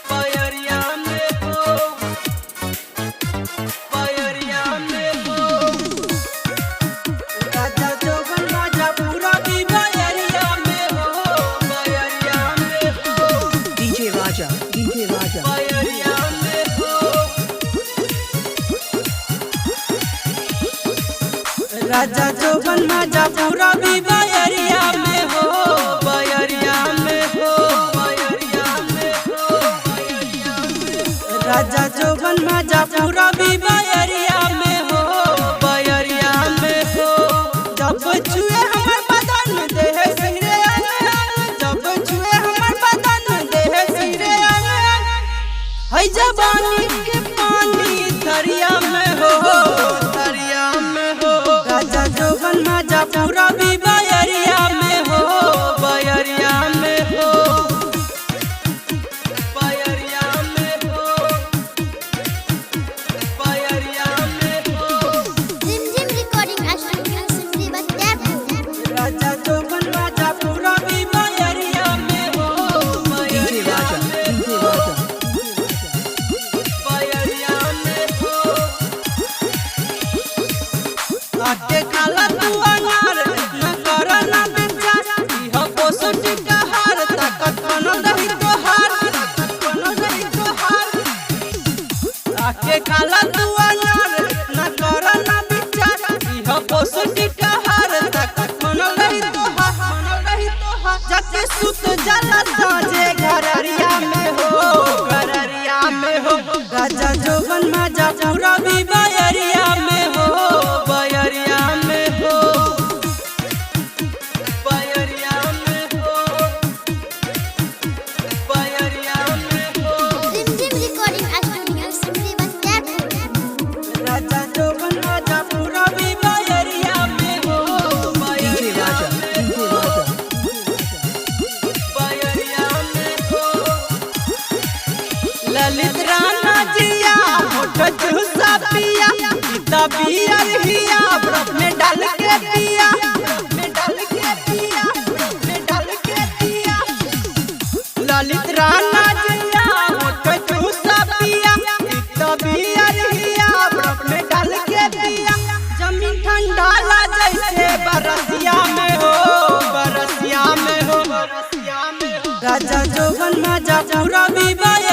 बयरिया में हो, बयरिया में हो। राजा जोबन राजा पूरा भी बयरिया में हो, बयरिया में हो। DJ Raja, DJ Raja. बयरिया में हो। राजा जोबन राजा पूरा भी बयरिया में हो, बयरिया में हो, बयरिया में हो, बयरिया में हो। राजा जोबन राजा पूरा भी बयरिया में हो, बयरिया में हो। जब छुए हमर बदन देह सिरे अंग, जब छुए हमर बदन देह सिरे अंग। है जवानी के पानी थरिया में हो, थरिया में हो। राजा जोबन राजा पूरा भी बयरिया में हो, बयरिया में हो, बयरिया में हो, बयरिया में हो। Zim Recording Studio Simply but Tap. राजा जोबन राजा पूरा भी बयरिया में हो, DJ बयरिया Raja, में DJ हो, Raja. बयरिया में हो। आटे खाला तू अनार न कर न विचार, इह पोषण का हार ताकत बनल रही तोहार, ताकत बनल रही तोहार। आटे खाला तू अनार न कर न विचार, इह पोषण का हार ताकत बनल रही तोहार, बनल रही तोहार। जाके सुत जाला साँझे घररिया में हो, घररिया में हो। राजा जोबन राजा पूरा भी बयरिया में हो, बयरिया में हो, बयरिया में हो, बयरिया में हो। Zim Recording Studio Simply but Tap. राजा जोबन राजा पूरा भी बयरिया में हो, DJ बयरिया Raja, में DJ हो, Raja. बयरिया में हो। ललित राणा जिया होठ चूसा पिया, सीता बियर हिया बर्फ में डाल के पिया, बर्फ में डाल के पिया, बर्फ में डाल के पिया। ललित राणा जिया होठ चूसा पिया, सीता बियर हिया बर्फ में डाल के पिया। जमीन ठंडाला जैसे बरसिया में हो, बरसिया में हो, बरसिया में हो। राजा जोबन राजा पूरा भी बयरिया